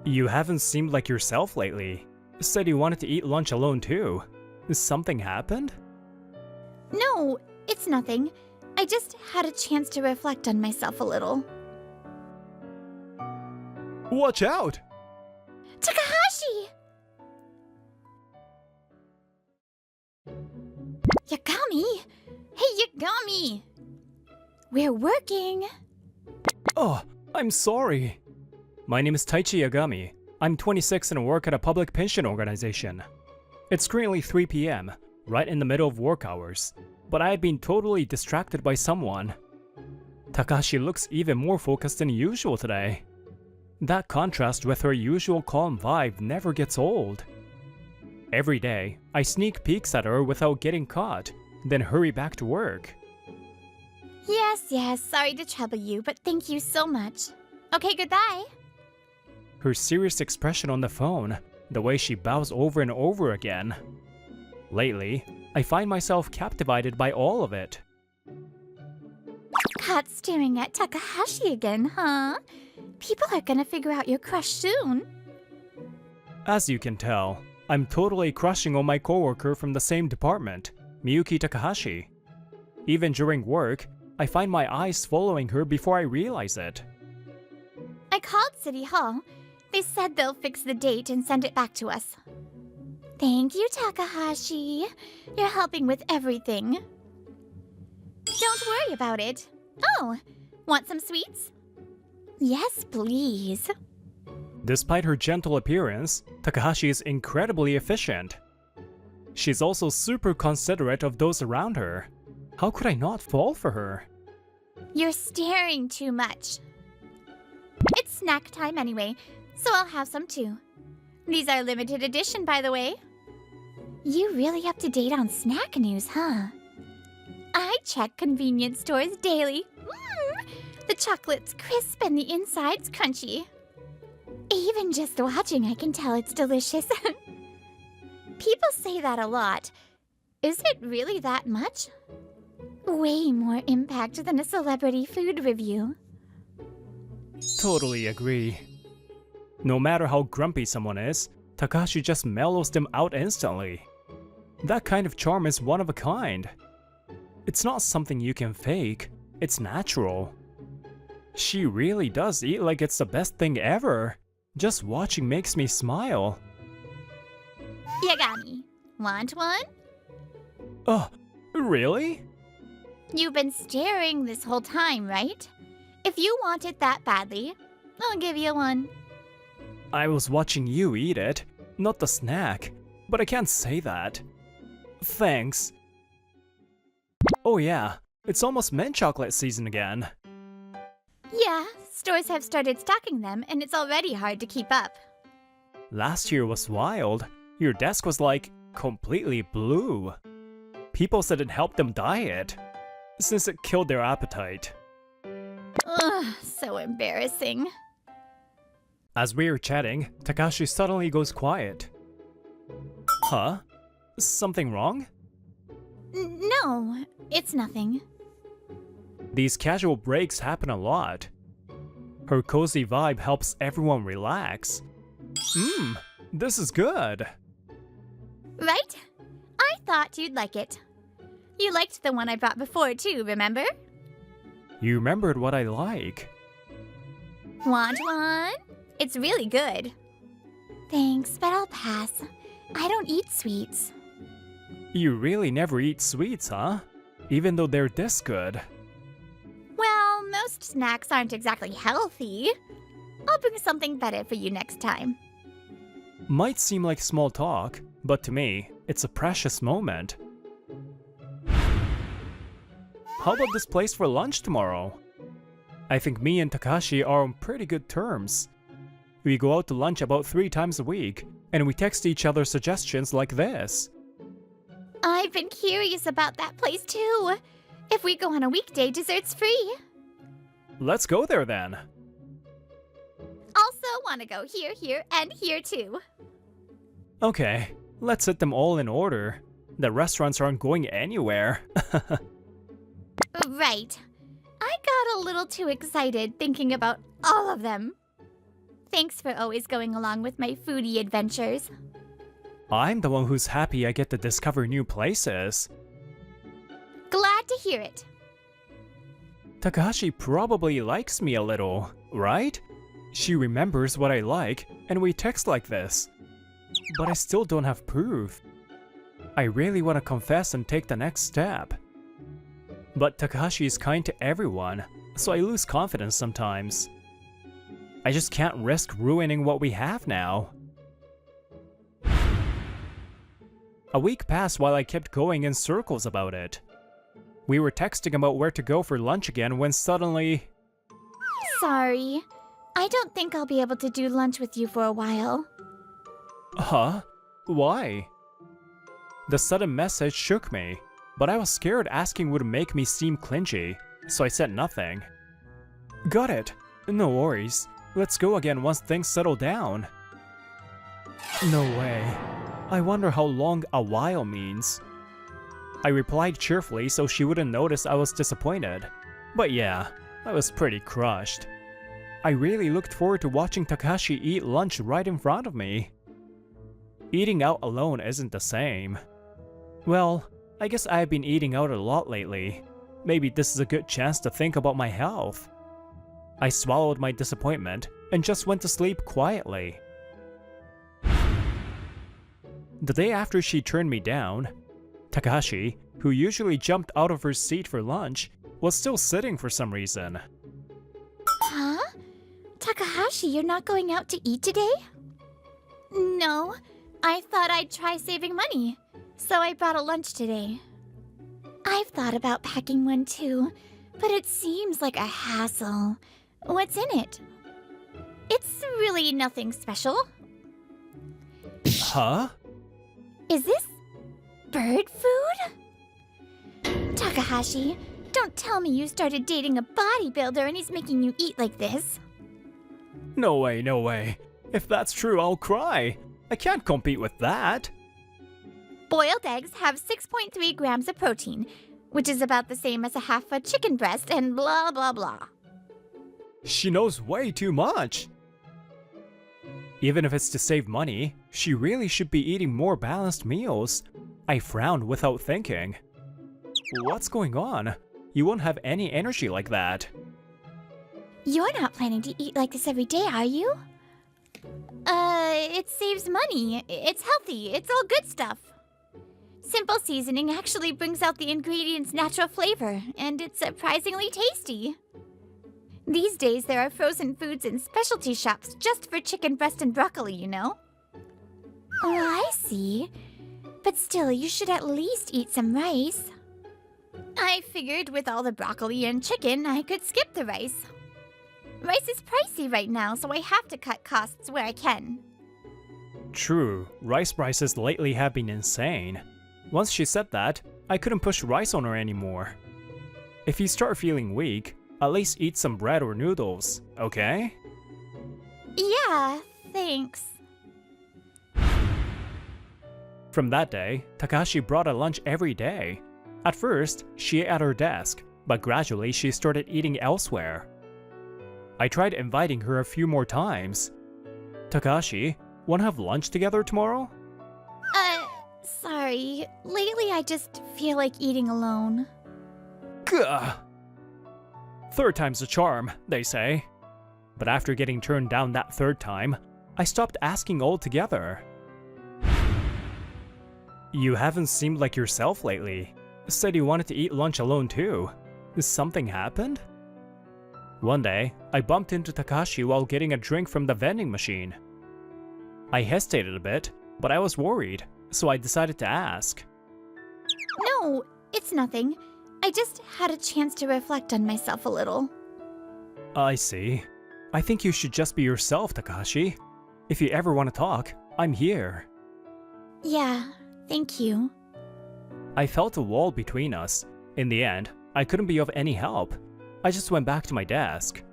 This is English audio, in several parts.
You haven't seemed like yourself lately. Said you wanted to eat lunch alone too. Something happened? No, it's nothing. I just had a chance to reflect on myself a little. Watch out! Takahashi! Yagami! Hey, Yagami! We're working. Oh, I'm sorry. My name is Taichi Yagami. I'm 26 and work at a public pension organization. It's currently 3 p.m., right in the middle of work hours, but I had been totally distracted by someone. Takahashi looks even more focused than usual today. That contrast with her usual calm vibe never gets old. Every day, I sneak peeks at her without getting caught, then hurry back to work. Yes, sorry to trouble you, but thank you so much. Okay, goodbye. Her serious expression on the phone, the way she bows over and over again. Lately, I find myself captivated by all of it. Caught staring at Takahashi again, huh? People are gonna figure out your crush soon. As you can tell, I'm totally crushing on my coworker from the same department, Miyuki Takahashi. Even during work, I find my eyes following her before I realize it. I called City Hall. They said they'll fix the date and send it back to us. Thank you, Takahashi. You're helping with everything. Don't worry about it. Oh, want some sweets? Yes, please. Despite her gentle appearance, Takahashi is incredibly efficient. She's also super considerate of those around her. How could I not fall for her? You're staring too much. It's snack time anyway, so I'll have some too. These are limited edition, by the way. You really up to date on snack news, huh? I check convenience stores daily. The chocolate's crisp and the inside's crunchy. Even just watching, I can tell it's delicious. People say that a lot. Is it really that much? Way more impact than a celebrity food review. Totally agree. No matter how grumpy someone is, Takahashi just mellows them out instantly. That kind of charm is one of a kind. It's not something you can fake, it's natural. She really does eat like it's the best thing ever. Just watching makes me smile. Yagami, want one? Oh, really? You've been staring this whole time, right? If you want it that badly, I'll give you one. I was watching you eat it, not the snack, but I can't say that. Thanks. Oh yeah, it's almost mint chocolate season again. Yeah, stores have started stocking them, and it's already hard to keep up. Last year was wild. Your desk was like completely blue. People said it helped them diet, since it killed their appetite. Ugh, so embarrassing. As we are chatting, Takashi suddenly goes quiet. Huh? Something wrong? No, it's nothing. These casual breaks happen a lot. Her cozy vibe helps everyone relax. This is good. Right? I thought you'd like it. You liked the one I brought before too, remember? You remembered what I like. Want one? It's really good. Thanks, but I'll pass. I don't eat sweets. You really never eat sweets, huh? Even though they're this good. Well, most snacks aren't exactly healthy. I'll bring something better for you next time. Might seem like small talk, but to me, it's a precious moment. How about this place for lunch tomorrow? I think me and Takashi are on pretty good terms. We go out to lunch about 3 times a week, and we text each other suggestions like this. I've been curious about that place too. If we go on a weekday, dessert's free. Let's go there then. Also want to go here, here, and here too. Okay, let's set them all in order. The restaurants aren't going anywhere. Right. I got a little too excited thinking about all of them. Thanks for always going along with my foodie adventures. I'm the one who's happy I get to discover new places. Glad to hear it. Takahashi probably likes me a little, right? She remembers what I like, and we text like this. But I still don't have proof. I really want to confess and take the next step. But Takahashi is kind to everyone, so I lose confidence sometimes. I just can't risk ruining what we have now. A week passed while I kept going in circles about it. We were texting about where to go for lunch again when suddenly... Sorry. I don't think I'll be able to do lunch with you for a while. Huh? Why? The sudden message shook me, but I was scared asking would make me seem clingy, so I said nothing. Got it. No worries. Let's go again once things settle down. No way. I wonder how long a while means. I replied cheerfully so she wouldn't notice I was disappointed. But yeah, I was pretty crushed. I really looked forward to watching Takahashi eat lunch right in front of me. Eating out alone isn't the same. Well, I guess I've been eating out a lot lately. Maybe this is a good chance to think about my health. I swallowed my disappointment and just went to sleep quietly. The day after she turned me down, Takahashi, who usually jumped out of her seat for lunch, was still sitting for some reason. Huh? Takahashi, you're not going out to eat today? No, I thought I'd try saving money, so I brought a lunch today. I've thought about packing one too, but it seems like a hassle. What's in it? It's really nothing special. Huh? Is this bird food? Takahashi, don't tell me you started dating a bodybuilder and he's making you eat like this. No way, no way. If that's true, I'll cry. I can't compete with that. Boiled eggs have 6.3 grams of protein, which is about the same as a half a chicken breast and blah blah blah. She knows way too much. Even if it's to save money, she really should be eating more balanced meals. I frowned without thinking. What's going on? You won't have any energy like that. You're not planning to eat like this every day, are you? It saves money. It's healthy. It's all good stuff. Simple seasoning actually brings out the ingredients' natural flavor, and it's surprisingly tasty. These days, there are frozen foods in specialty shops just for chicken breast and broccoli, you know? Oh, I see. But still, you should at least eat some rice. I figured with all the broccoli and chicken, I could skip the rice. Rice is pricey right now, so I have to cut costs where I can. True, rice prices lately have been insane. Once she said that, I couldn't push rice on her anymore. If you start feeling weak, at least eat some bread or noodles, okay? Yeah, thanks. From that day, Takahashi brought a lunch every day. At first, she ate at her desk, but gradually she started eating elsewhere. I tried inviting her a few more times. Takahashi, wanna have lunch together tomorrow? Sorry. Lately I just feel like eating alone. Gah! Third time's a charm, they say. But after getting turned down that third time, I stopped asking altogether. You haven't seemed like yourself lately. Said you wanted to eat lunch alone too. Something happened? One day, I bumped into Takahashi while getting a drink from the vending machine. I hesitated a bit, but I was worried, so I decided to ask. No, it's nothing. I just had a chance to reflect on myself a little. I see. I think you should just be yourself, Takahashi. If you ever want to talk, I'm here. Yeah, thank you. I felt a wall between us. In the end, I couldn't be of any help. I just went back to my desk.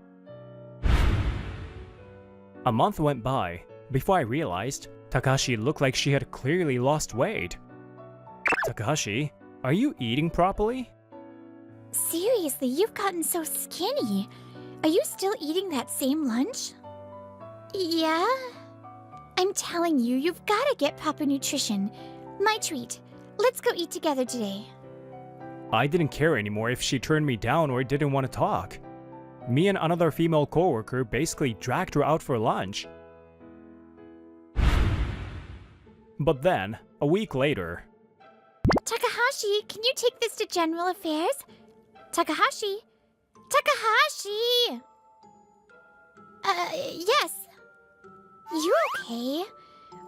A month went by. Before I realized, Takahashi looked like she had clearly lost weight. Takahashi, are you eating properly? Seriously, you've gotten so skinny. Are you still eating that same lunch? Yeah? I'm telling you, you've gotta get proper nutrition. My treat. Let's go eat together today. I didn't care anymore if she turned me down or didn't want to talk. Me and another female coworker basically dragged her out for lunch. But then, a week later... Takahashi, can you take this to General Affairs? Takahashi? Takahashi! Yes. You okay?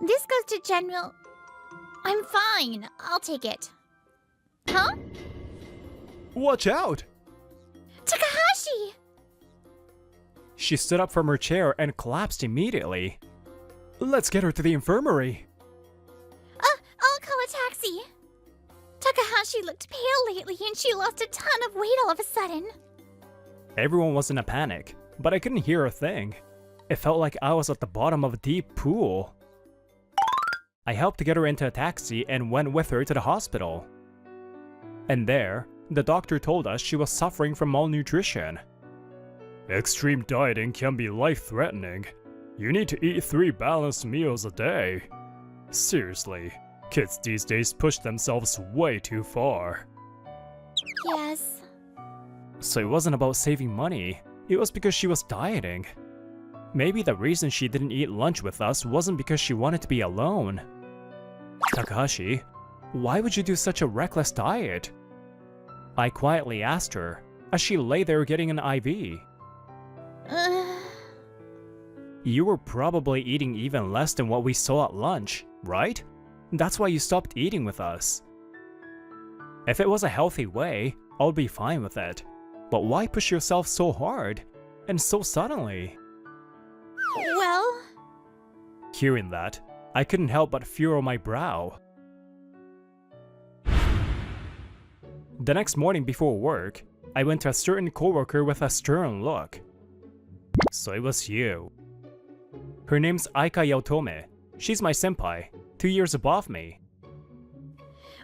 This goes to General... I'm fine. I'll take it. Huh? Watch out! Takahashi! She stood up from her chair and collapsed immediately. Let's get her to the infirmary. I'll call a taxi. Takahashi looked pale lately and she lost a ton of weight all of a sudden. Everyone was in a panic, but I couldn't hear a thing. It felt like I was at the bottom of a deep pool. I helped to get her into a taxi and went with her to the hospital. And there, the doctor told us she was suffering from malnutrition. Extreme dieting can be life-threatening. You need to eat 3 balanced meals a day. Seriously, kids these days push themselves way too far. Yes. So it wasn't about saving money, it was because she was dieting. Maybe the reason she didn't eat lunch with us wasn't because she wanted to be alone. Takahashi, why would you do such a reckless diet? I quietly asked her, as she lay there getting an IV. You were probably eating even less than what we saw at lunch, right? That's why you stopped eating with us. If it was a healthy way, I'll be fine with it. But why push yourself so hard? And so suddenly? Well... Hearing that, I couldn't help but furrow my brow. The next morning before work, I went to a certain coworker with a stern look. So it was you. Her name's Aika Yaotome. She's my senpai, 2 years above me.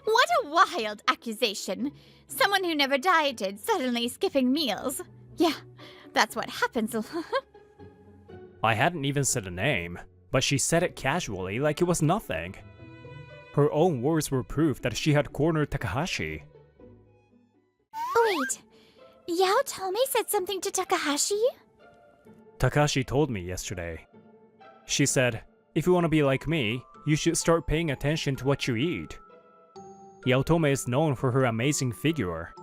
What a wild accusation. Someone who never dieted suddenly skipping meals. Yeah, that's what happens. I hadn't even said a name, but she said it casually like it was nothing. Her own words were proof that she had cornered Takahashi. Wait, Yaotome said something to Takahashi? Takahashi told me yesterday. She said, if you want to be like me, you should start paying attention to what you eat. Yaotome is known for her amazing figure.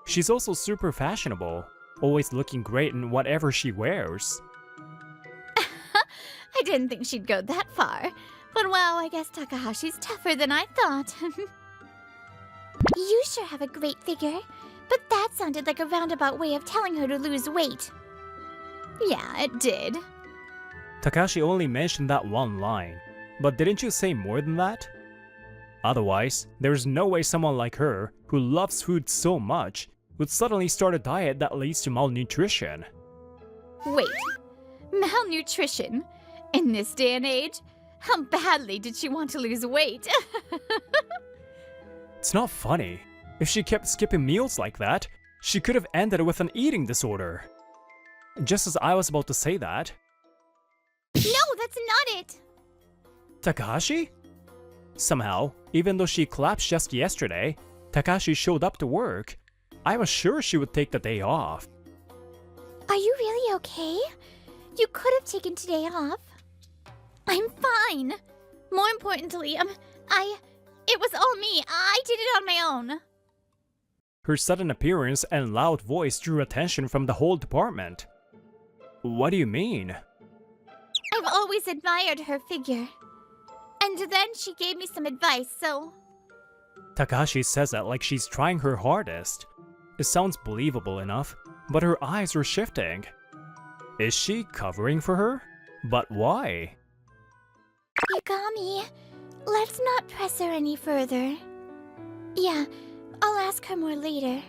She's also super fashionable, always looking great in whatever she wears. I didn't think she'd go that far. But wow, I guess Takahashi's tougher than I thought. You sure have a great figure, but that sounded like a roundabout way of telling her to lose weight. Yeah, it did. Takahashi only mentioned that one line, but didn't you say more than that? Otherwise, there's no way someone like her, who loves food so much, would suddenly start a diet that leads to malnutrition. Wait, malnutrition? In this day and age? How badly did she want to lose weight? It's not funny. If she kept skipping meals like that, she could have ended with an eating disorder. Just as I was about to say that... No, that's not it! Takahashi? Somehow, even though she collapsed just yesterday, Takahashi showed up to work. I was sure she would take the day off. Are you really okay? You could have taken today off. I'm fine. More importantly, it was all me. I did it on my own. Her sudden appearance and loud voice drew attention from the whole department. What do you mean? I've always admired her figure. And then she gave me some advice, so... Takahashi says that like she's trying her hardest. It sounds believable enough, but her eyes were shifting. Is she covering for her? But why? Yagami, let's not press her any further. Yeah, I'll ask her more later.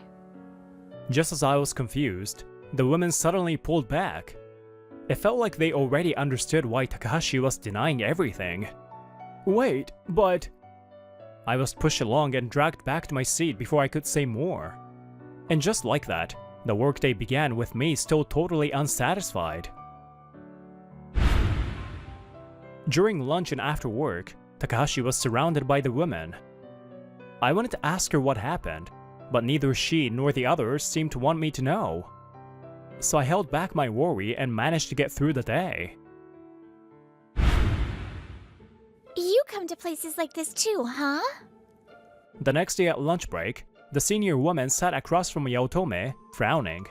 Just as I was confused, the women suddenly pulled back. It felt like they already understood why Takahashi was denying everything. Wait, but... I was pushed along and dragged back to my seat before I could say more. And just like that, the workday began with me still totally unsatisfied. During lunch and after work, Takahashi was surrounded by the women. I wanted to ask her what happened, but neither she nor the others seemed to want me to know. So I held back my worry and managed to get through the day. You come to places like this too, huh? The next day at lunch break, the senior woman sat across from Yaotome, frowning.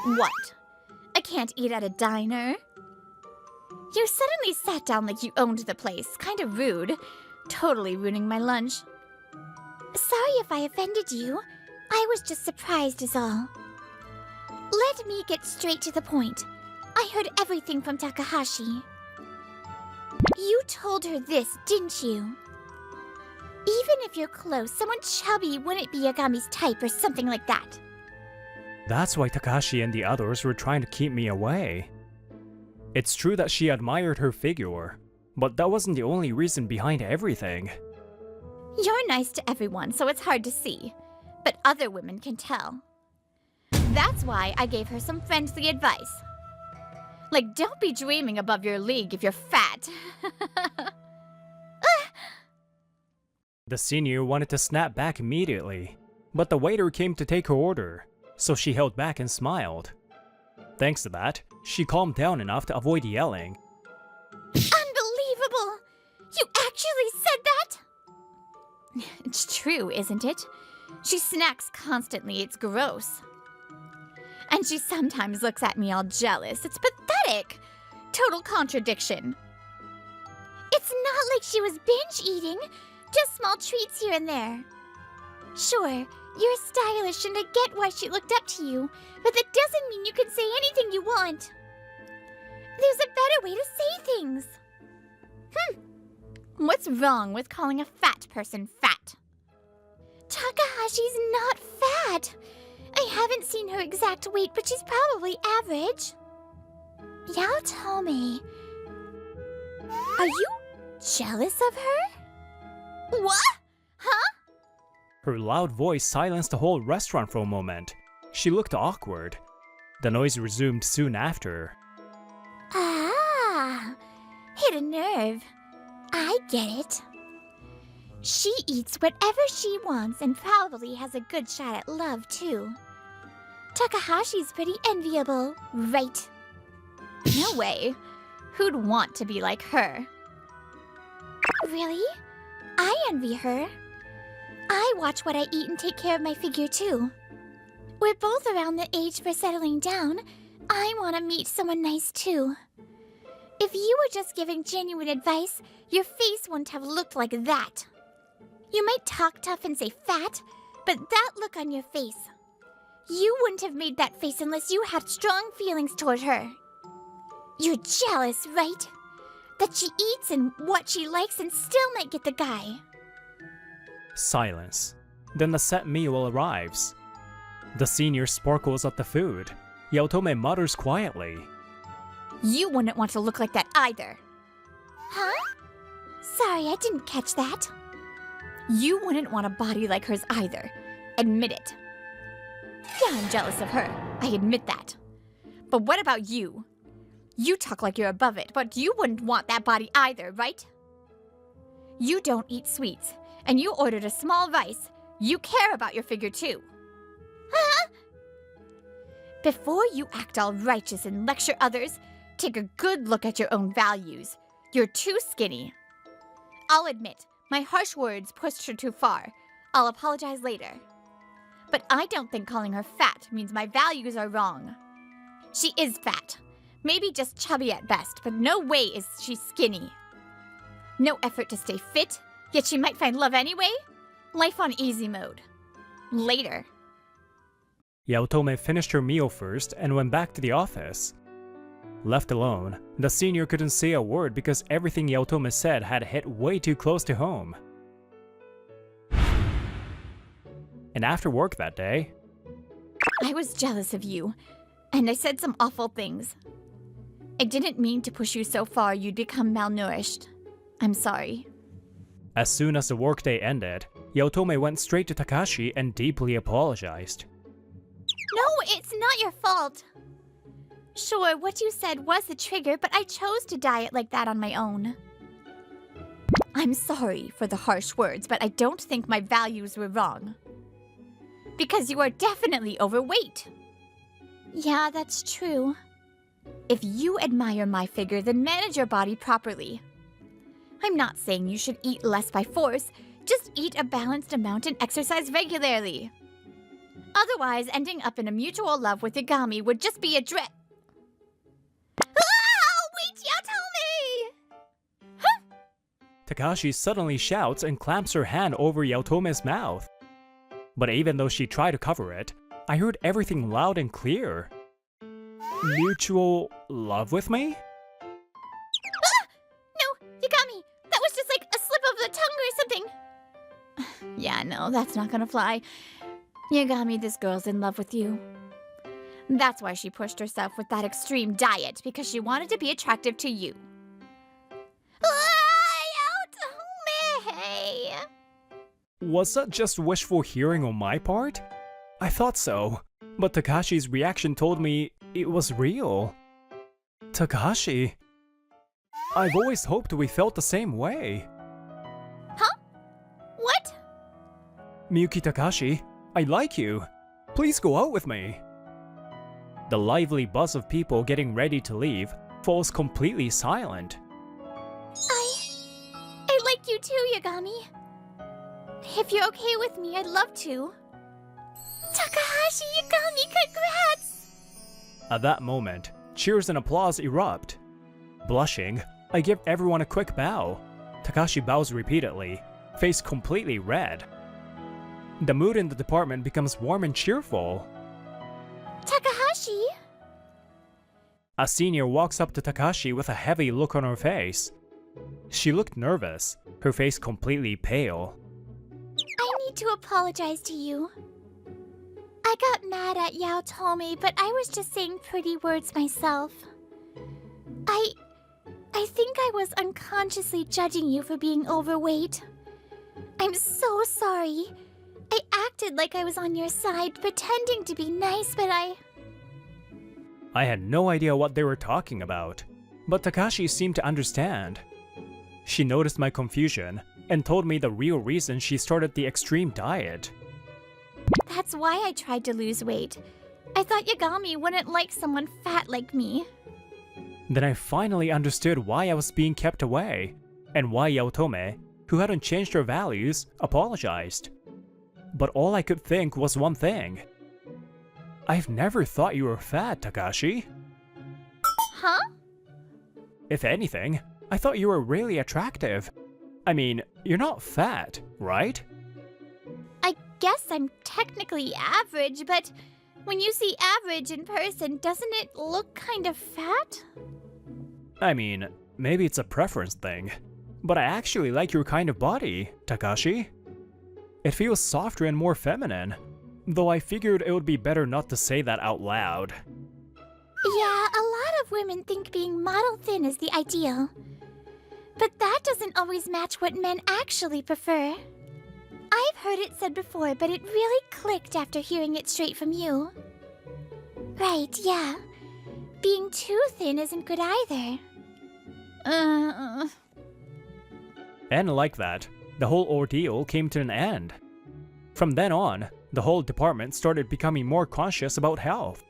What? I can't eat at a diner? You suddenly sat down like you owned the place. Kind of rude. Totally ruining my lunch. Sorry if I offended you. I was just surprised is all. Let me get straight to the point. I heard everything from Takahashi. You told her this, didn't you? Even if you're close, someone chubby wouldn't be Yagami's type or something like that. That's why Takahashi and the others were trying to keep me away. It's true that she admired her figure, but that wasn't the only reason behind everything. You're nice to everyone, so it's hard to see. But other women can tell. That's why I gave her some friendly advice. Like, don't be dreaming above your league if you're fat. The senior wanted to snap back immediately, but the waiter came to take her order, so she held back and smiled. Thanks to that, she calmed down enough to avoid yelling. Unbelievable! You actually said that? It's true, isn't it? She snacks constantly, it's gross. And she sometimes looks at me all jealous. It's pathetic! Total contradiction. It's not like she was binge eating, just small treats here and there. Sure, you're stylish and I get why she looked up to you, but that doesn't mean you can say anything you want. There's a better way to say things. What's wrong with calling a fat person fat? Takahashi's not fat. I haven't seen her exact weight, but she's probably average. Yaotome, are you jealous of her? What? Huh? Her loud voice silenced the whole restaurant for a moment. She looked awkward. The noise resumed soon after. Ah, hit a nerve. I get it. She eats whatever she wants and probably has a good shot at love, too. Takahashi's pretty enviable, right? No way. Who'd want to be like her? Really? I envy her. I watch what I eat and take care of my figure, too. We're both around the age for settling down. I want to meet someone nice, too. If you were just giving genuine advice, your face wouldn't have looked like that. You might talk tough and say fat, but that look on your face. You wouldn't have made that face unless you had strong feelings toward her. You're jealous, right? That she eats and what she likes and still might get the guy. Silence. Then the set meal arrives. The senior sparkles at the food. Yaotome mutters quietly. You wouldn't want to look like that either. Huh? Sorry, I didn't catch that. You wouldn't want a body like hers either. Admit it. Yeah, I'm jealous of her. I admit that. But what about you? You talk like you're above it, but you wouldn't want that body either, right? You don't eat sweets, and you ordered a small rice. You care about your figure too. Huh? Before you act all righteous and lecture others, take a good look at your own values. You're too skinny. I'll admit, my harsh words pushed her too far. I'll apologize later. But I don't think calling her fat means my values are wrong. She is fat. Maybe just chubby at best, but no way is she skinny. No effort to stay fit, yet she might find love anyway? Life on easy mode. Later. Yaotome finished her meal first and went back to the office. Left alone, the senior couldn't say a word because everything Yaotome said had hit way too close to home. And after work that day, I was jealous of you, and I said some awful things. I didn't mean to push you so far you'd become malnourished. I'm sorry. As soon as the workday ended, Yaotome went straight to Takashi and deeply apologized. No, it's not your fault. Sure, what you said was the trigger, but I chose to diet like that on my own. I'm sorry for the harsh words, but I don't think my values were wrong. Because you are definitely overweight. Yeah, that's true. If you admire my figure, then manage your body properly. I'm not saying you should eat less by force, just eat a balanced amount and exercise regularly. Otherwise, ending up in a mutual love with Yagami would just be a Ah! Wait, Yaotomi! Takashi suddenly shouts and clamps her hand over Yaotome's mouth. But even though she tried to cover it, I heard everything loud and clear. Mutual love with me? No, Yagami, that was just like a slip of the tongue or something. Yeah, no, that's not gonna fly. Yagami, this girl's in love with you. That's why she pushed herself with that extreme diet, because she wanted to be attractive to you. Yaotomi! Was that just wishful hearing on my part? I thought so, but Takashi's reaction told me it was real. Takashi, I've always hoped we felt the same way. Huh? What? Miyuki Takashi, I like you. Please go out with me. The lively buzz of people getting ready to leave falls completely silent. I like you too, Yagami. If you're okay with me, I'd love to. Takahashi, Yagami, congrats! At that moment, cheers and applause erupt. Blushing, I give everyone a quick bow. Takashi bows repeatedly, face completely red. The mood in the department becomes warm and cheerful. Takahashi? A senior walks up to Takashi with a heavy look on her face. She looked nervous, her face completely pale. I need to apologize to you. I got mad at Yaotomi, but I was just saying pretty words myself. I think I was unconsciously judging you for being overweight. I'm so sorry. I acted like I was on your side, pretending to be nice, but I had no idea what they were talking about, but Takashi seemed to understand. She noticed my confusion and told me the real reason she started the extreme diet. That's why I tried to lose weight. I thought Yagami wouldn't like someone fat like me. Then I finally understood why I was being kept away, and why Yaotome, who hadn't changed her values, apologized. But all I could think was one thing. I've never thought you were fat, Takashi. Huh? If anything, I thought you were really attractive. I mean, you're not fat, right? I guess I'm technically average, but when you see average in person, doesn't it look kind of fat? I mean, maybe it's a preference thing, but I actually like your kind of body, Takashi. It feels softer and more feminine, though I figured it would be better not to say that out loud. Yeah, a lot of women think being model thin is the ideal. But that doesn't always match what men actually prefer. I've heard it said before, but it really clicked after hearing it straight from you. Right, yeah. Being too thin isn't good either. And like that, the whole ordeal came to an end. From then on, the whole department started becoming more conscious about health.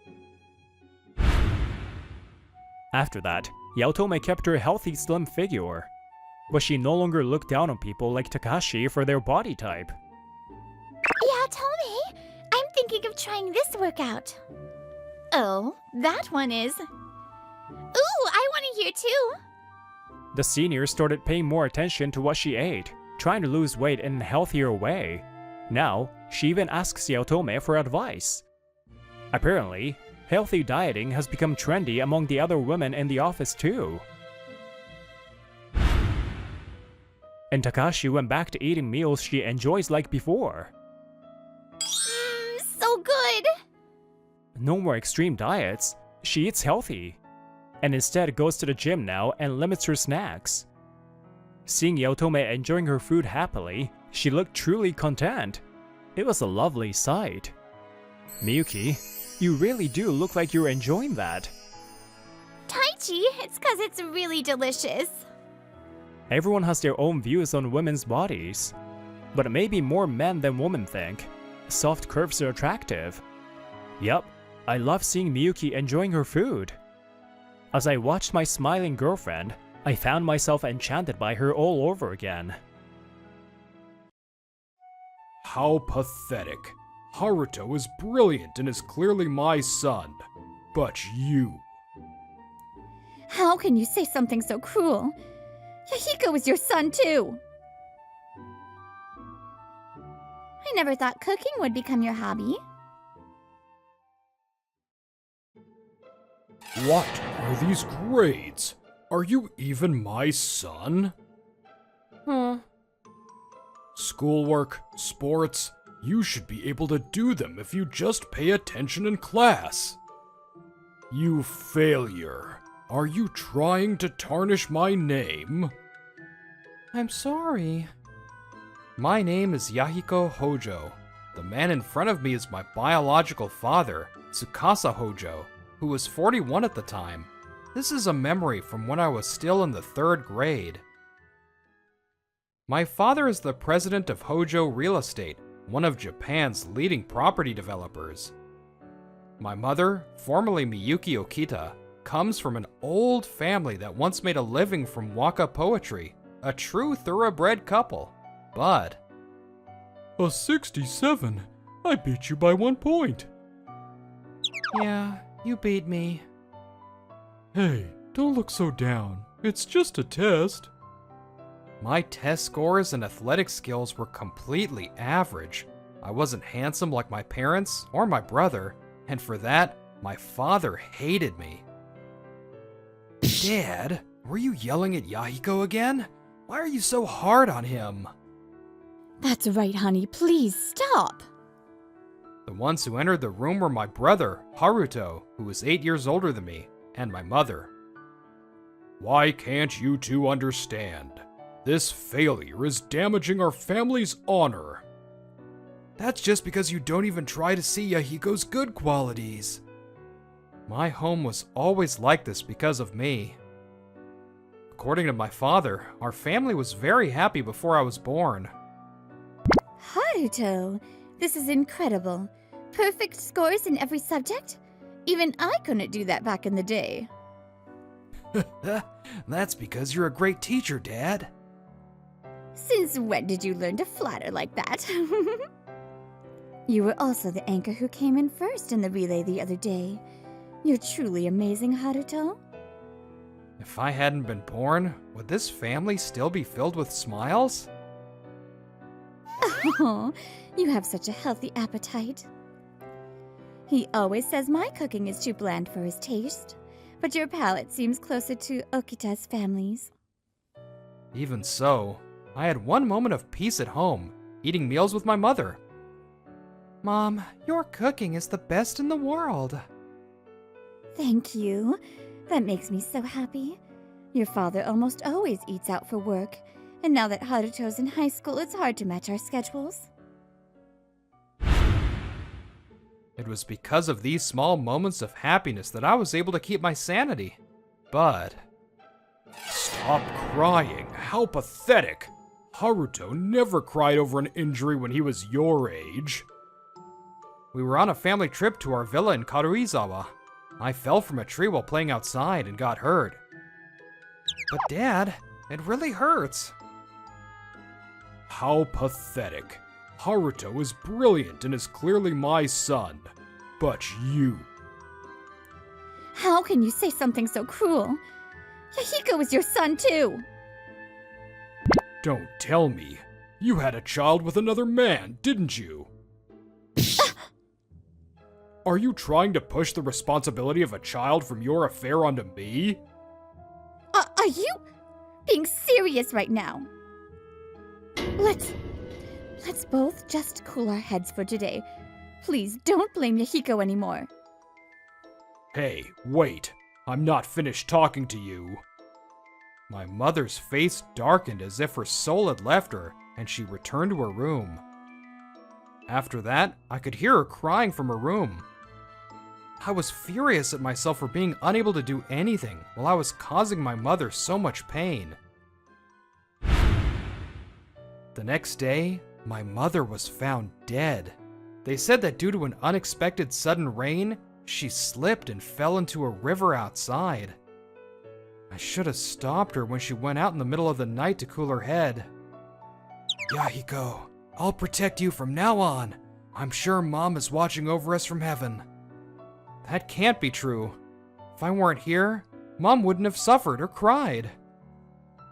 After that, Yaotome kept her healthy slim figure, but she no longer looked down on people like Takashi for their body type. Yaotome, I'm thinking of trying this workout. Oh, that one is. Ooh, I want to hear too. The seniors started paying more attention to what she ate, trying to lose weight in a healthier way. Now, she even asks Yaotome for advice. Apparently, healthy dieting has become trendy among the other women in the office too. And Takashi went back to eating meals she enjoys like before. So good! No more extreme diets, she eats healthy, and instead goes to the gym now and limits her snacks. Seeing Yaotome enjoying her food happily, she looked truly content. It was a lovely sight. Miyuki, you really do look like you're enjoying that. Taichi, it's 'cause it's really delicious. Everyone has their own views on women's bodies. But maybe more men than women think. Soft curves are attractive. Yup, I love seeing Miyuki enjoying her food. As I watched my smiling girlfriend, I found myself enchanted by her all over again. How pathetic. Haruto is brilliant and is clearly my son. But you... How can you say something so cruel? Yahiko is your son too. I never thought cooking would become your hobby. What are these grades? Are you even my son? Schoolwork, sports, you should be able to do them if you just pay attention in class. You failure. Are you trying to tarnish my name? I'm sorry. My name is Yahiko Hojo. The man in front of me is my biological father, Tsukasa Hojo, who was 41 at the time. This is a memory from when I was still in the 3rd grade. My father is the president of Hojo Real Estate, one of Japan's leading property developers. My mother, formerly Miyuki Okita, comes from an old family that once made a living from waka poetry, a true thoroughbred couple. But... A 67? I beat you by 1 point. yeah, you beat me. Hey, don't look so down. It's just a test. My test scores and athletic skills were completely average. I wasn't handsome like my parents or my brother, and for that, my father hated me. Dad, were you yelling at Yahiko again? Why are you so hard on him? That's right, honey. Please stop. The ones who entered the room were my brother, Haruto, who was 8 years older than me, and my mother. Why can't you two understand? This failure is damaging our family's honor. That's just because you don't even try to see Yahiko's good qualities. My home was always like this because of me. According to my father, our family was very happy before I was born. Haruto, this is incredible. Perfect scores in every subject? Even I couldn't do that back in the day. That's because you're a great teacher, Dad. Since when did you learn to flatter like that? You were also the anchor who came in first in the relay the other day. You're truly amazing, Haruto. If I hadn't been born, would this family still be filled with smiles? Oh, you have such a healthy appetite. He always says my cooking is too bland for his taste, but your palate seems closer to Okita's family's. Even so, I had one moment of peace at home, eating meals with my mother. Mom, your cooking is the best in the world. Thank you. That makes me so happy. Your father almost always eats out for work, and now that Haruto's in high school, it's hard to match our schedules. It was because of these small moments of happiness that I was able to keep my sanity. But... Stop crying. How pathetic. Haruto never cried over an injury when he was your age. we were on a family trip to our villa in Karuizawa. I fell from a tree while playing outside and got hurt. But Dad, it really hurts. How pathetic. Haruto is brilliant and is clearly my son. But you... How can you say something so cruel? Yahiko is your son too. Don't tell me. You had a child with another man, didn't you? Are you trying to push the responsibility of a child from your affair onto me? Are you being serious right now? Let's both just cool our heads for today. Please don't blame Yahiko anymore. Hey, wait. I'm not finished talking to you. My mother's face darkened as if her soul had left her, and she returned to her room. After that, I could hear her crying from her room. I was furious at myself for being unable to do anything while I was causing my mother so much pain. The next day, my mother was found dead. They said that due to an unexpected sudden rain, she slipped and fell into a river outside. I should have stopped her when she went out in the middle of the night to cool her head. Yahiko, I'll protect you from now on. I'm sure Mom is watching over us from heaven. That can't be true. If I weren't here, Mom wouldn't have suffered or cried.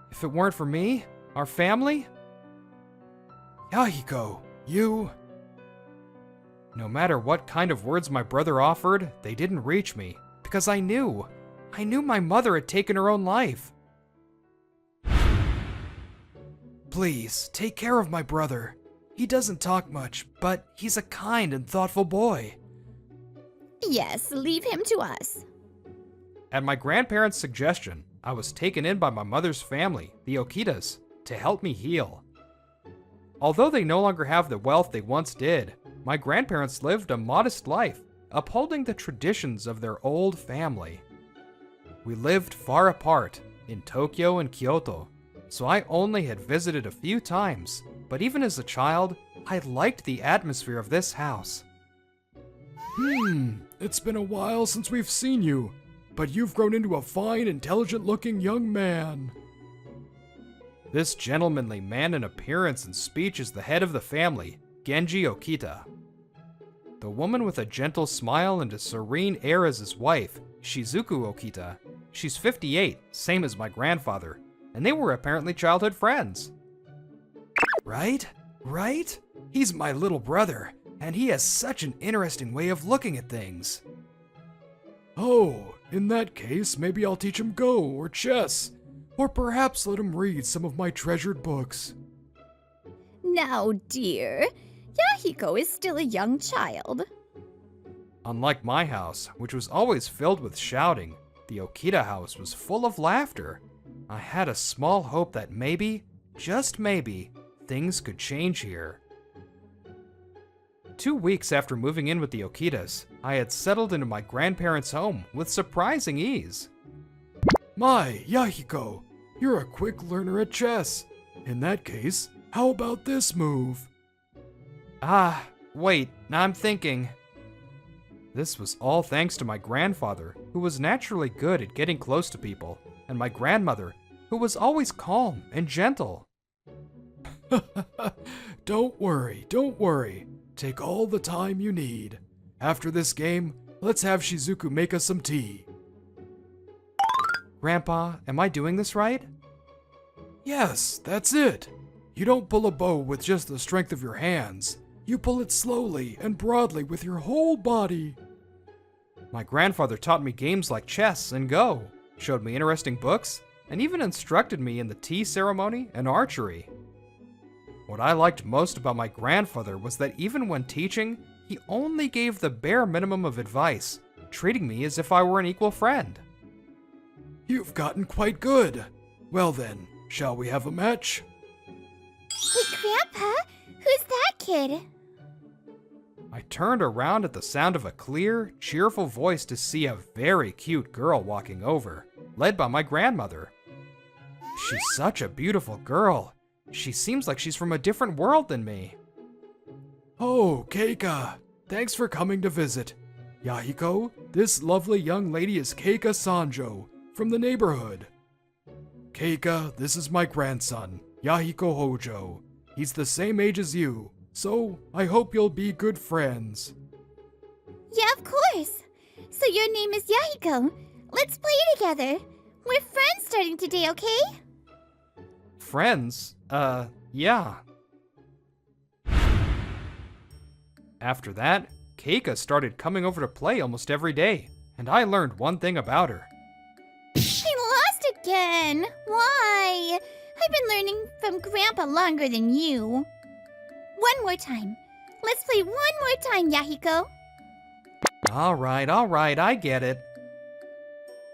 If it weren't for me, our family? Yahiko, you... No matter what kind of words my brother offered, they didn't reach me, because I knew my mother had taken her own life. Please, take care of my brother. He doesn't talk much, but he's a kind and thoughtful boy. Yes, leave him to us. At my grandparents' suggestion, I was taken in by my mother's family, the Okitas, to help me heal. Although they no longer have the wealth they once did, my grandparents lived a modest life, upholding the traditions of their old family. We lived far apart, in Tokyo and Kyoto, so I only had visited a few times, but even as a child, I liked the atmosphere of this house. It's been a while since we've seen you, but you've grown into a fine, intelligent-looking young man. This gentlemanly man in appearance and speech is the head of the family, Genji Okita. The woman with a gentle smile and a serene air is his wife, Shizuku Okita. She's 58, same as my grandfather, and they were apparently childhood friends. Right? He's my little brother, and he has such an interesting way of looking at things. Oh, in that case, maybe I'll teach him Go or chess, or perhaps let him read some of my treasured books. Now, dear, Yahiko is still a young child. Unlike my house, which was always filled with shouting, the Okita house was full of laughter. I had a small hope that maybe, just maybe, things could change here. 2 weeks after moving in with the Okitas, I had settled into my grandparents' home with surprising ease. My, Yahiko, you're a quick learner at chess. In that case, how about this move? Wait, I'm thinking. This was all thanks to my grandfather, who was naturally good at getting close to people, and my grandmother, who was always calm and gentle. Don't worry. Take all the time you need. After this game, let's have Shizuku make us some tea. Grandpa, am I doing this right? Yes, that's it. You don't pull a bow with just the strength of your hands. You pull it slowly and broadly with your whole body. My grandfather taught me games like chess and Go, showed me interesting books, and even instructed me in the tea ceremony and archery. What I liked most about my grandfather was that even when teaching, he only gave the bare minimum of advice, treating me as if I were an equal friend. You've gotten quite good. Well then, shall we have a match? Hey, Grandpa, who's that kid? I turned around at the sound of a clear, cheerful voice to see a very cute girl walking over, led by my grandmother. She's such a beautiful girl. She seems like she's from a different world than me. Oh, Keika, thanks for coming to visit. Yahiko, this lovely young lady is Keika Sanjo, from the neighborhood. Keika, this is my grandson, Yahiko Hojo. He's the same age as you, so I hope you'll be good friends. Yeah, of course. So your name is Yahiko. Let's play together. We're friends starting today, okay? Friends? Yeah. After that, Keika started coming over to play almost every day, and I learned one thing about her. I lost again. Why? I've been learning from Grandpa longer than you. One more time. Let's play one more time, Yahiko. All right, I get it.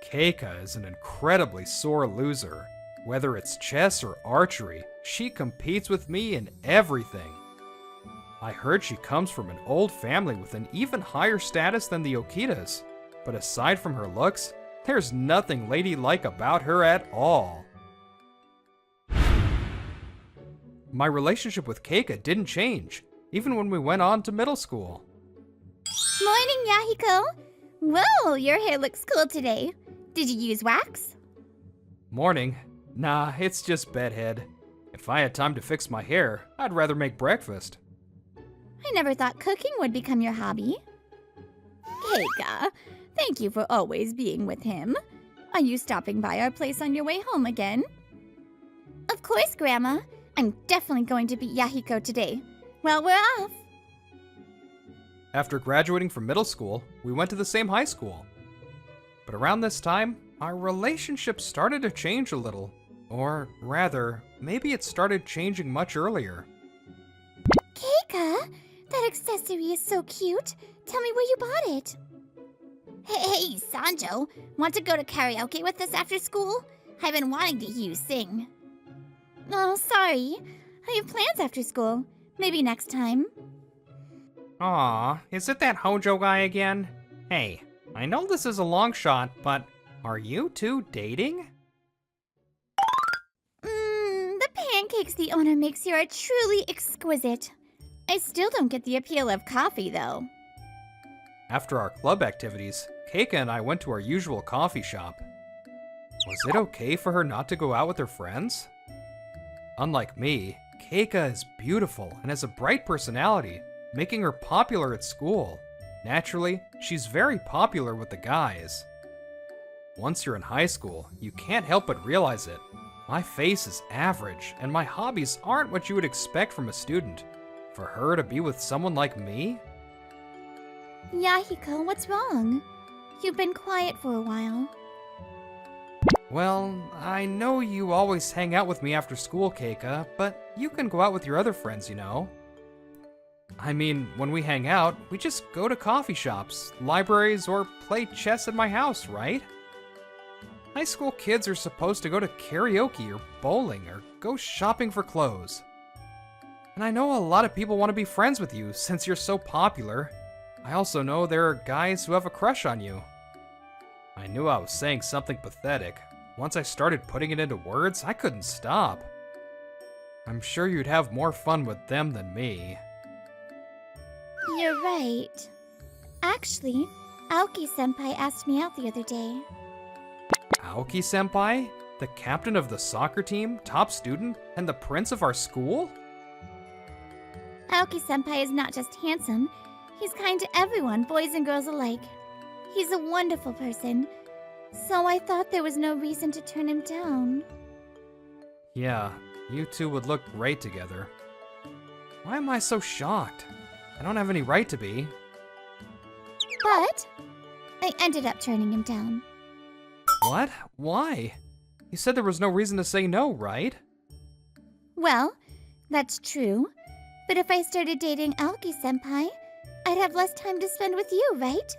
Keika is an incredibly sore loser. Whether it's chess or archery, she competes with me in everything. I heard she comes from an old family with an even higher status than the Okitas, but aside from her looks, there's nothing ladylike about her at all. My relationship with Keika didn't change, even when we went on to middle school. Morning, Yahiko. Whoa, your hair looks cool today. Did you use wax? Morning. Nah, it's just bedhead. If I had time to fix my hair, I'd rather make breakfast. I never thought cooking would become your hobby. Keika, thank you for always being with him. Are you stopping by our place on your way home again? Of course, Grandma. I'm definitely going to beat Yahiko today. Well, we're off. After graduating from middle school, we went to the same high school. But around this time, our relationship started to change a little. Or rather, maybe it started changing much earlier. Keika, that accessory is so cute. Tell me where you bought it. Hey, Sanjo, want to go to karaoke with us after school? I've been wanting to hear you sing. Oh, sorry. I have plans after school. Maybe next time. Aw, is it that Hojo guy again? Hey, I know this is a long shot, but are you two dating? The pancakes the owner makes here are truly exquisite. I still don't get the appeal of coffee, though. After our club activities, Keika and I went to our usual coffee shop. Was it okay for her not to go out with her friends? Unlike me, Keika is beautiful and has a bright personality, making her popular at school. Naturally, she's very popular with the guys. Once you're in high school, you can't help but realize it. My face is average, and my hobbies aren't what you would expect from a student. For her to be with someone like me? Yahiko, what's wrong? You've been quiet for a while. Well, I know you always hang out with me after school, Keika, but you can go out with your other friends, you know. I mean, when we hang out, we just go to coffee shops, libraries, or play chess at my house, right? High school kids are supposed to go to karaoke or bowling or go shopping for clothes. And I know a lot of people want to be friends with you since you're so popular. I also know there are guys who have a crush on you. I knew I was saying something pathetic. Once I started putting it into words, I couldn't stop. I'm sure you'd have more fun with them than me. You're right. Actually, Aoki-senpai asked me out the other day. Aoki-senpai? The captain of the soccer team, top student, and the prince of our school? Aoki-senpai is not just handsome, he's kind to everyone, boys and girls alike. He's a wonderful person, so I thought there was no reason to turn him down. Yeah, you two would look great together. Why am I so shocked? I don't have any right to be. But I ended up turning him down. What? Why? You said there was no reason to say no, right? Well, that's true. But if I started dating Aoki-senpai, I'd have less time to spend with you, right?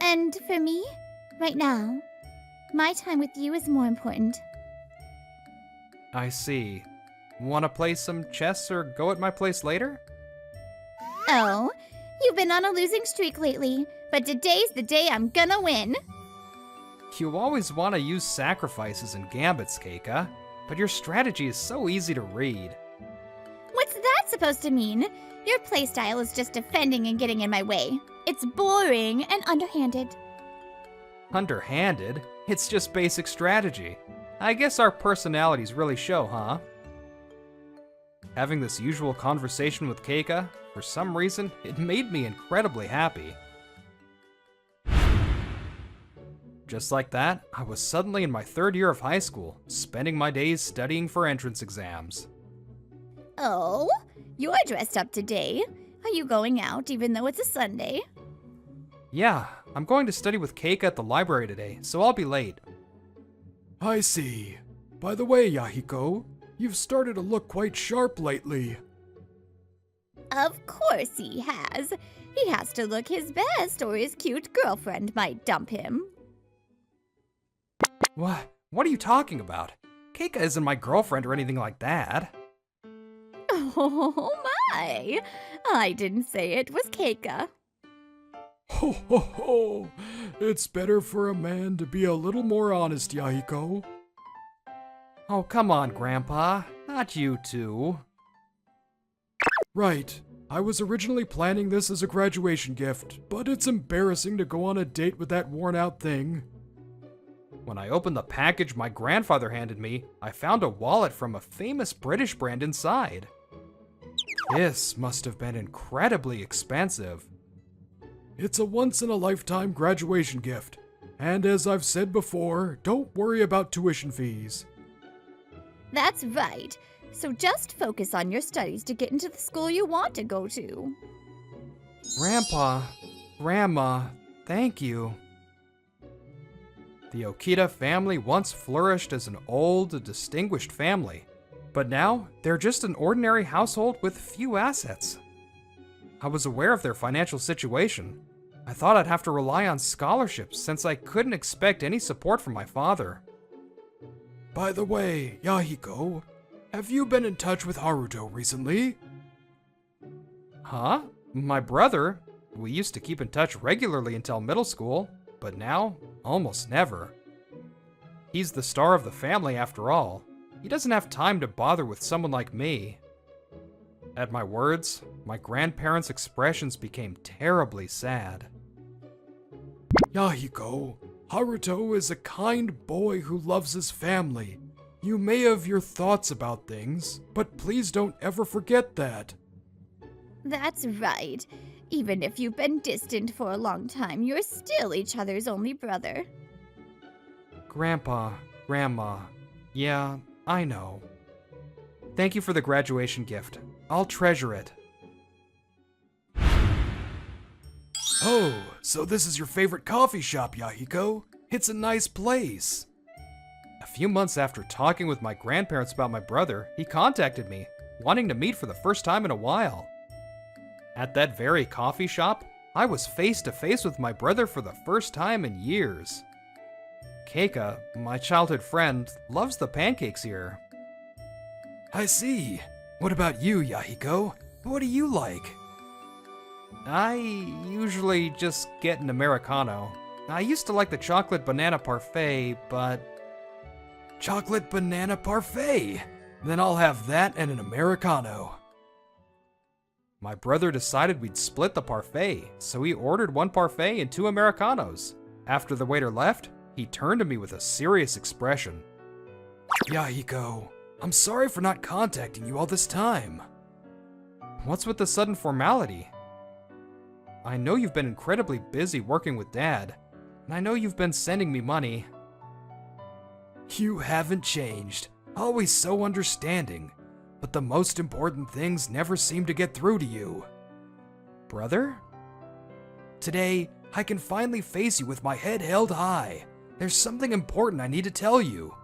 And for me, right now, my time with you is more important. I see. Wanna play some chess or go at my place later? Oh, you've been on a losing streak lately, but today's the day I'm gonna win. You always want to use sacrifices and gambits, Keika, but your strategy is so easy to read. What's that supposed to mean? Your playstyle is just defending and getting in my way. It's boring and underhanded. Underhanded? It's just basic strategy. I guess our personalities really show, huh? Having this usual conversation with Keika, for some reason, it made me incredibly happy. Just like that, I was suddenly in my third year of high school, spending my days studying for entrance exams. Oh, you're dressed up today. Are you going out even though it's a Sunday? Yeah, I'm going to study with Keika at the library today, so I'll be late. I see. By the way, Yahiko, you've started to look quite sharp lately. Of course he has. He has to look his best or his cute girlfriend might dump him. What are you talking about? Keika isn't my girlfriend or anything like that. Oh, I didn't say it was Keika. Ho ho ho! It's better for a man to be a little more honest, Yahiko. Oh, come on, Grandpa. Not you two. Right. I was originally planning this as a graduation gift, but it's embarrassing to go on a date with that worn-out thing. When I opened the package my grandfather handed me, I found a wallet from a famous British brand inside. This must have been incredibly expensive. It's a once-in-a-lifetime graduation gift, and as I've said before, don't worry about tuition fees. That's right. So just focus on your studies to get into the school you want to go to. Grandpa, Grandma, thank you. The Okita family once flourished as an old, distinguished family, but now they're just an ordinary household with few assets. I was aware of their financial situation. I thought I'd have to rely on scholarships since I couldn't expect any support from my father. By the way, Yahiko, have you been in touch with Haruto recently? Huh? My brother? We used to keep in touch regularly until middle school, but now, almost never. He's the star of the family after all. He doesn't have time to bother with someone like me. At my words, my grandparents' expressions became terribly sad. Yahiko, Haruto is a kind boy who loves his family. You may have your thoughts about things, but please don't ever forget that. That's right. Even if you've been distant for a long time, you're still each other's only brother. Grandpa, Grandma, yeah, I know. Thank you for the graduation gift. I'll treasure it. Oh, so this is your favorite coffee shop, Yahiko? It's a nice place. A few months after talking with my grandparents about my brother, he contacted me, wanting to meet for the first time in a while. At that very coffee shop, I was face to face with my brother for the first time in years. Keika, my childhood friend, loves the pancakes here. I see. What about you, Yahiko? What do you like? I usually just get an Americano. I used to like the chocolate banana parfait, but... Chocolate banana parfait? Then I'll have that and an Americano. My brother decided we'd split the parfait, so he ordered one parfait and two Americanos. After the waiter left, he turned to me with a serious expression. Yahiko, I'm sorry for not contacting you all this time. What's with the sudden formality? I know you've been incredibly busy working with Dad, and I know you've been sending me money. You haven't changed, always so understanding, but the most important things never seem to get through to you. Brother? Today, I can finally face you with my head held high. There's something important I need to tell you.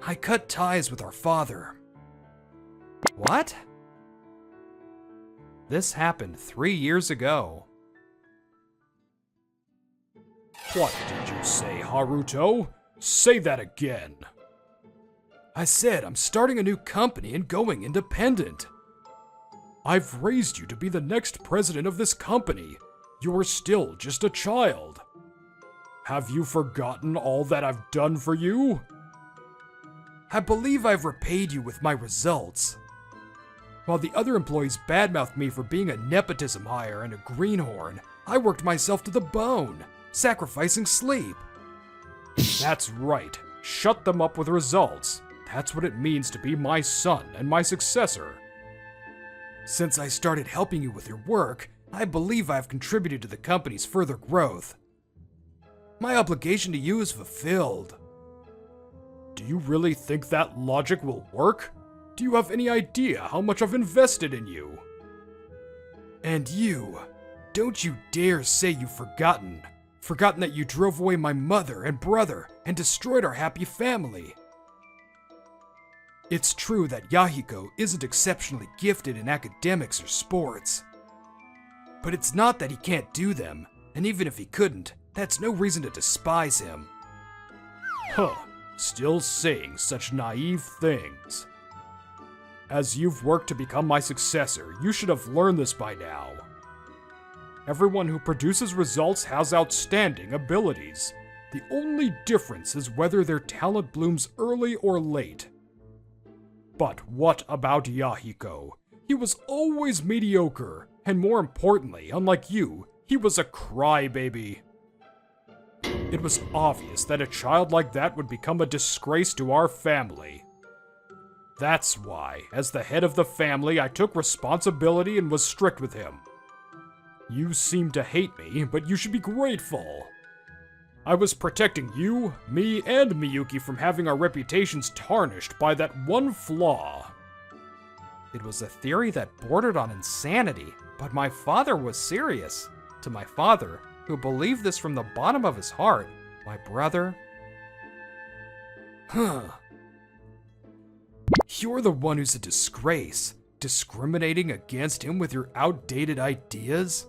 I cut ties with our father. What? This happened 3 years ago. What did you say, Haruto? Say that again. I said I'm starting a new company and going independent. I've raised you to be the next president of this company. You're still just a child. Have you forgotten all that I've done for you? I believe I've repaid you with my results. While the other employees badmouthed me for being a nepotism hire and a greenhorn, I worked myself to the bone, sacrificing sleep. That's right. Shut them up with results. That's what it means to be my son and my successor. Since I started helping you with your work, I believe I've contributed to the company's further growth. My obligation to you is fulfilled. Do you really think that logic will work? Do you have any idea how much I've invested in you? And you, don't you dare say you've forgotten. Forgotten that you drove away my mother and brother and destroyed our happy family. It's true that Yahiko isn't exceptionally gifted in academics or sports. But it's not that he can't do them, and even if he couldn't, that's no reason to despise him. Huh, still saying such naive things. As you've worked to become my successor, you should have learned this by now. Everyone who produces results has outstanding abilities. The only difference is whether their talent blooms early or late. But what about Yahiko? He was always mediocre, and more importantly, unlike you, he was a crybaby. It was obvious that a child like that would become a disgrace to our family. That's why, as the head of the family, I took responsibility and was strict with him. You seem to hate me, but you should be grateful. I was protecting you, me, and Miyuki from having our reputations tarnished by that one flaw. It was a theory that bordered on insanity, but my father was serious. To my father, who believed this from the bottom of his heart, my brother... You're the one who's a disgrace, discriminating against him with your outdated ideas?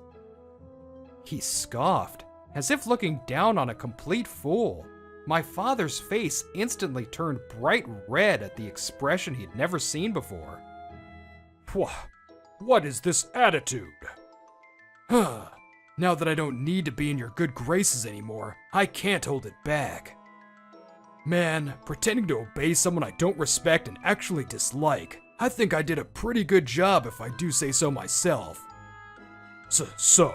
He scoffed, as if looking down on a complete fool. My father's face instantly turned bright red at the expression he'd never seen before. What is this attitude? Now that I don't need to be in your good graces anymore, I can't hold it back. Man, pretending to obey someone I don't respect and actually dislike, I think I did a pretty good job if I do say so myself. So,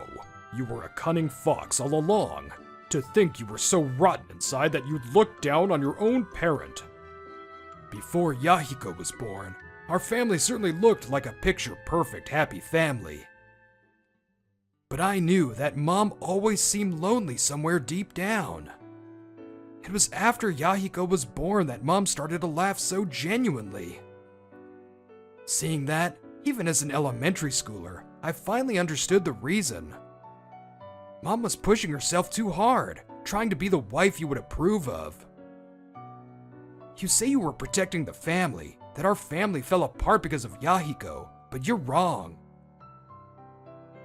you were a cunning fox all along. To think you were so rotten inside that you'd look down on your own parent. Before Yahiko was born, our family certainly looked like a picture-perfect happy family. But I knew that Mom always seemed lonely somewhere deep down. It was after Yahiko was born that Mom started to laugh so genuinely. Seeing that, even as an elementary schooler, I finally understood the reason. Mom was pushing herself too hard, trying to be the wife you would approve of. You say you were protecting the family, that our family fell apart because of Yahiko, but you're wrong.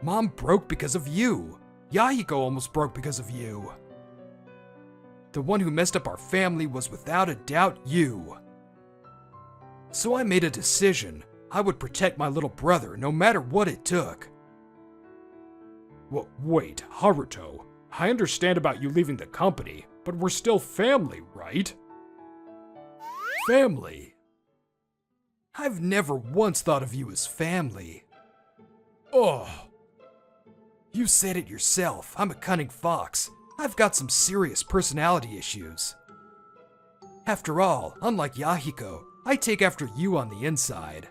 Mom broke because of you. Yahiko almost broke because of you. The one who messed up our family was without a doubt you. So I made a decision. I would protect my little brother no matter what it took. Well, wait, Haruto. I understand about you leaving the company, but we're still family, right? Family? I've never once thought of you as family. Oh. You said it yourself. I'm a cunning fox. I've got some serious personality issues. After all, unlike Yahiko, I take after you on the inside.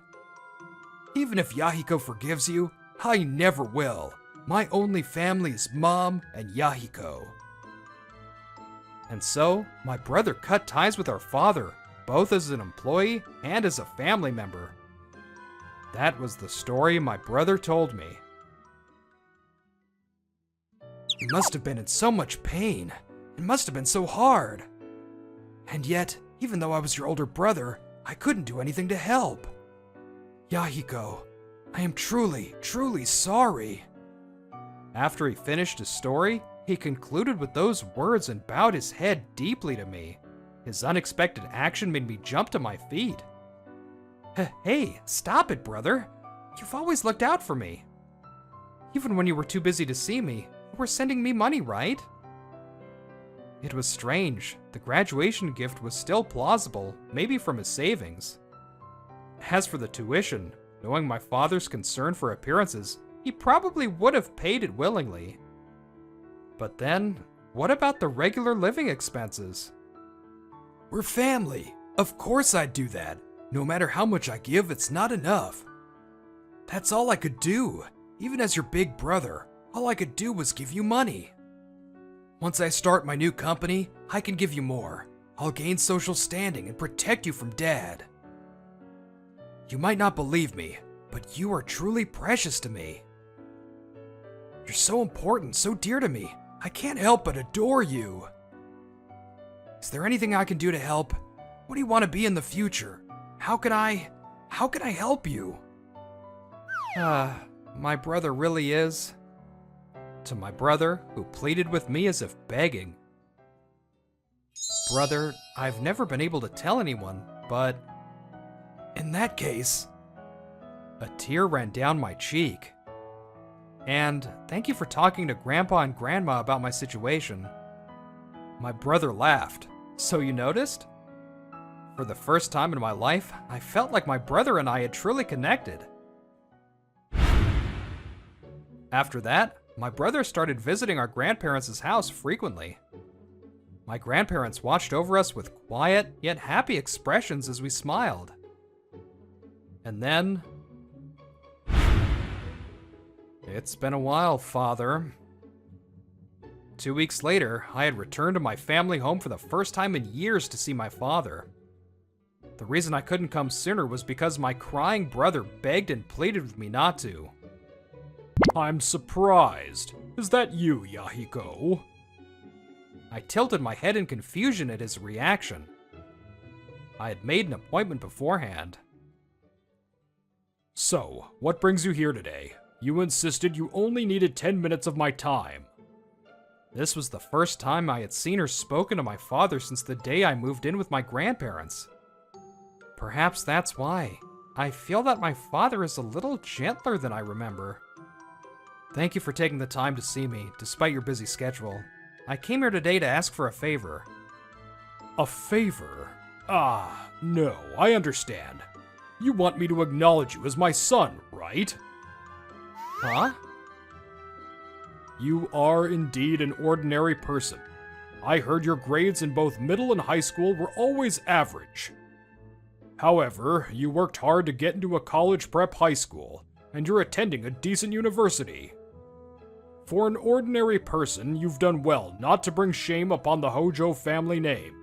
Even if Yahiko forgives you, I never will. My only family is Mom and Yahiko. And so, my brother cut ties with our father, both as an employee and as a family member. That was the story my brother told me. You must have been in so much pain. It must have been so hard. And yet, even though I was your older brother, I couldn't do anything to help. Yahiko, I am truly, truly sorry. After he finished his story, he concluded with those words and bowed his head deeply to me. His unexpected action made me jump to my feet. Hey, stop it, brother. You've always looked out for me. Even when you were too busy to see me, you were sending me money, right? It was strange. The graduation gift was still plausible, maybe from his savings. As for the tuition, knowing my father's concern for appearances, he probably would have paid it willingly. But then, what about the regular living expenses? We're family. Of course I'd do that. No matter how much I give, it's not enough. That's all I could do. Even as your big brother, all I could do was give you money. Once I start my new company, I can give you more. I'll gain social standing and protect you from Dad. You might not believe me, but you are truly precious to me. You're so important, so dear to me. I can't help but adore you. Is there anything I can do to help? What do you want to be in the future? How can I help you? My brother really is. To my brother, who pleaded with me as if begging. Brother, I've never been able to tell anyone, but... In that case, A tear ran down my cheek. And thank you for talking to Grandpa and Grandma about my situation. My brother laughed. So you noticed? For the first time in my life, I felt like my brother and I had truly connected. After that, my brother started visiting our grandparents' house frequently. My grandparents watched over us with quiet yet happy expressions as we smiled. And then... It's been a while, Father. 2 weeks later, I had returned to my family home for the first time in years to see my father. The reason I couldn't come sooner was because my crying brother begged and pleaded with me not to. I'm surprised. Is that you, Yahiko? I tilted my head in confusion at his reaction. I had made an appointment beforehand. So, what brings you here today? You insisted you only needed 10 minutes of my time. This was the first time I had seen or spoken to my father since the day I moved in with my grandparents. Perhaps that's why. I feel that my father is a little gentler than I remember. Thank you for taking the time to see me, despite your busy schedule. I came here today to ask for a favor. A favor? Ah, no, I understand. You want me to acknowledge you as my son, right? Huh? You are indeed an ordinary person. I heard your grades in both middle and high school were always average. However, you worked hard to get into a college prep high school, and you're attending a decent university. For an ordinary person, you've done well not to bring shame upon the Hojo family name.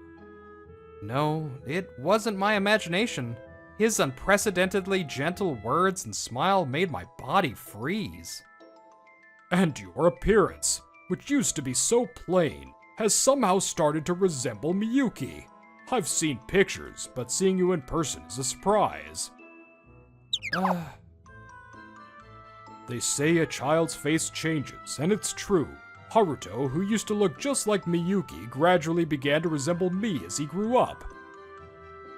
No, it wasn't my imagination. His unprecedentedly gentle words and smile made my body freeze. And your appearance, which used to be so plain, has somehow started to resemble Miyuki. I've seen pictures, but seeing you in person is a surprise. They say a child's face changes, and it's true. Haruto, who used to look just like Miyuki, gradually began to resemble me as he grew up.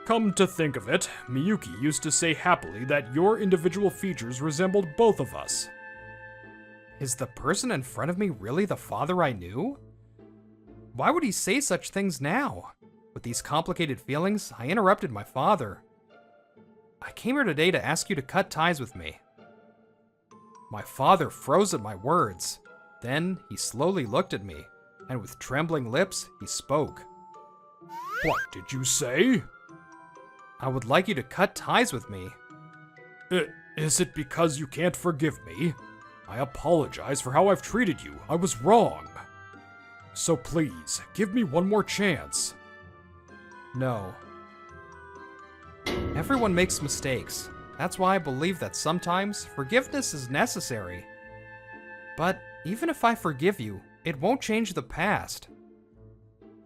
Come to think of it, Miyuki used to say happily that your individual features resembled both of us. Is the person in front of me really the father I knew? Why would he say such things now? With these complicated feelings, I interrupted my father. I came here today to ask you to cut ties with me. My father froze at my words. Then he slowly looked at me, and with trembling lips, he spoke. What did you say? I would like you to cut ties with me. Is it because you can't forgive me? I apologize for how I've treated you. I was wrong. So please, give me one more chance. No. Everyone makes mistakes. That's why I believe that sometimes forgiveness is necessary. But even if I forgive you, it won't change the past.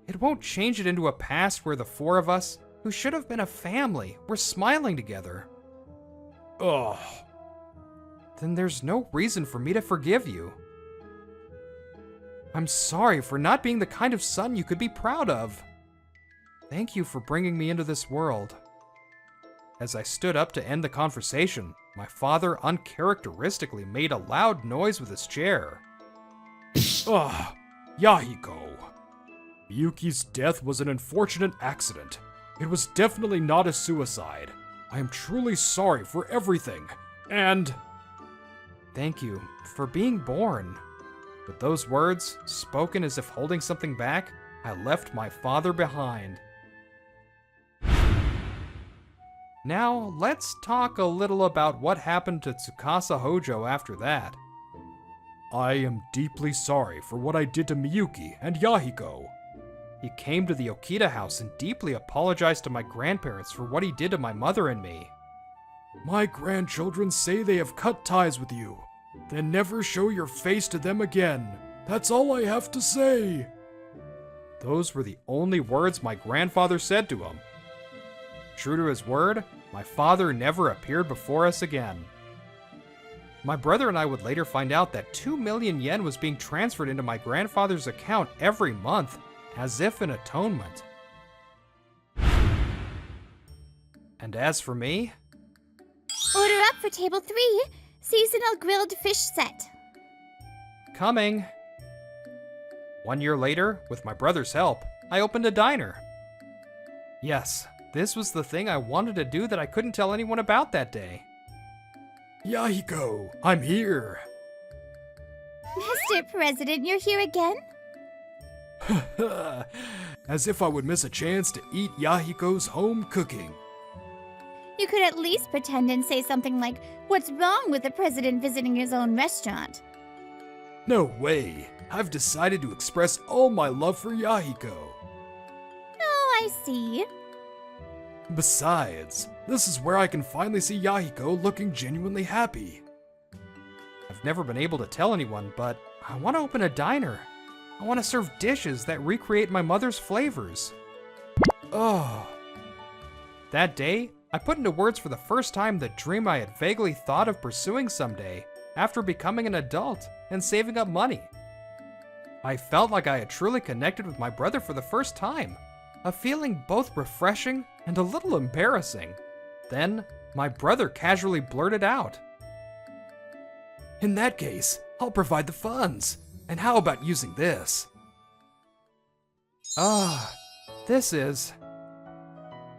It won't change it into a past where the four of us, who should have been a family, were smiling together. Ugh. Then there's no reason for me to forgive you. I'm sorry for not being the kind of son you could be proud of. Thank you for bringing me into this world. As I stood up to end the conversation, my father uncharacteristically made a loud noise with his chair. Ugh, Yahiko. Miyuki's death was an unfortunate accident. It was definitely not a suicide. I am truly sorry for everything, and... Thank you for being born. With those words, spoken as if holding something back, I left my father behind. Now, let's talk a little about what happened to Tsukasa Hojo after that. I am deeply sorry for what I did to Miyuki and Yahiko. He came to the Okita house and deeply apologized to my grandparents for what he did to my mother and me. My grandchildren say they have cut ties with you. Then never show your face to them again. That's all I have to say. Those were the only words my grandfather said to him. True to his word, my father never appeared before us again. My brother and I would later find out that 2 million yen was being transferred into my grandfather's account every month, as if in atonement. And as for me, Order up for table 3, seasonal grilled fish set. Coming. 1 year later, with my brother's help, I opened a diner. Yes, this was the thing I wanted to do that I couldn't tell anyone about that day. Yahiko, I'm here. Mr. President, you're here again? As if I would miss a chance to eat Yahiko's home cooking. You could at least pretend and say something like, "What's wrong with the president visiting his own restaurant?" No way. I've decided to express all my love for Yahiko. Oh, I see. Besides, this is where I can finally see Yahiko looking genuinely happy. I've never been able to tell anyone, but I want to open a diner. I want to serve dishes that recreate my mother's flavors. Oh. That day, I put into words for the first time the dream I had vaguely thought of pursuing someday after becoming an adult and saving up money. I felt like I had truly connected with my brother for the first time, a feeling both refreshing and a little embarrassing. Then, my brother casually blurted out, In that case, I'll provide the funds. And how about using this? This is...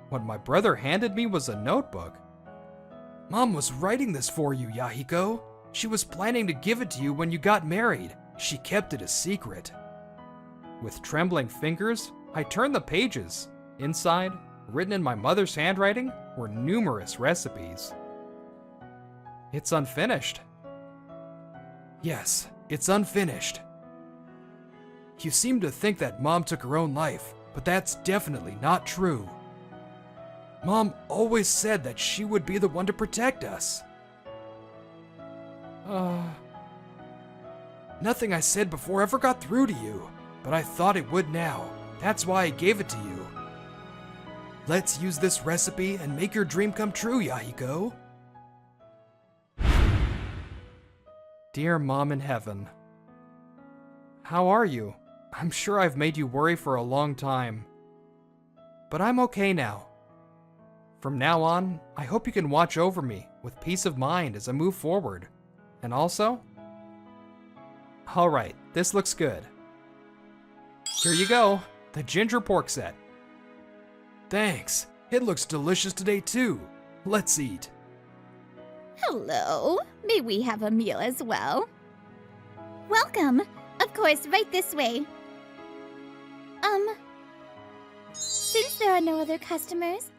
What my brother handed me was a notebook. Mom was writing this for you, Yahiko. She was planning to give it to you when you got married. She kept it a secret. With trembling fingers, I turned the pages. Inside, written in my mother's handwriting, were numerous recipes. It's unfinished. Yes, it's unfinished. You seem to think that Mom took her own life, but that's definitely not true. Mom always said that she would be the one to protect us. Nothing I said before ever got through to you, but I thought it would now. That's why I gave it to you. Let's use this recipe and make your dream come true, Yahiko. Dear Mom in Heaven, how are you? I'm sure I've made you worry for a long time. But I'm okay now. From now on, I hope you can watch over me with peace of mind as I move forward. And also... Alright, this looks good. Here you go, the ginger pork set. Thanks. It looks delicious today too. Let's eat. Hello. May we have a meal as well? Welcome. Of course, right this way. Since there are no other customers,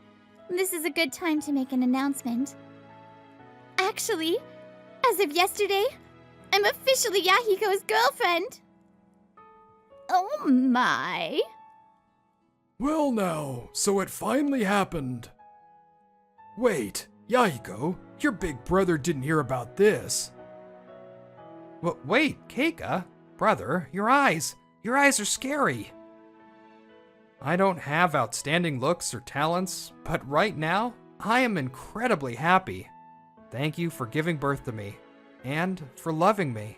this is a good time to make an announcement. Actually, as of yesterday, I'm officially Yahiko's girlfriend. Oh my. Well now, so it finally happened. Wait, Yahiko, your big brother didn't hear about this. Wait, Keika? Brother, your eyes are scary. I don't have outstanding looks or talents, but right now, I am incredibly happy. Thank you for giving birth to me, and for loving me.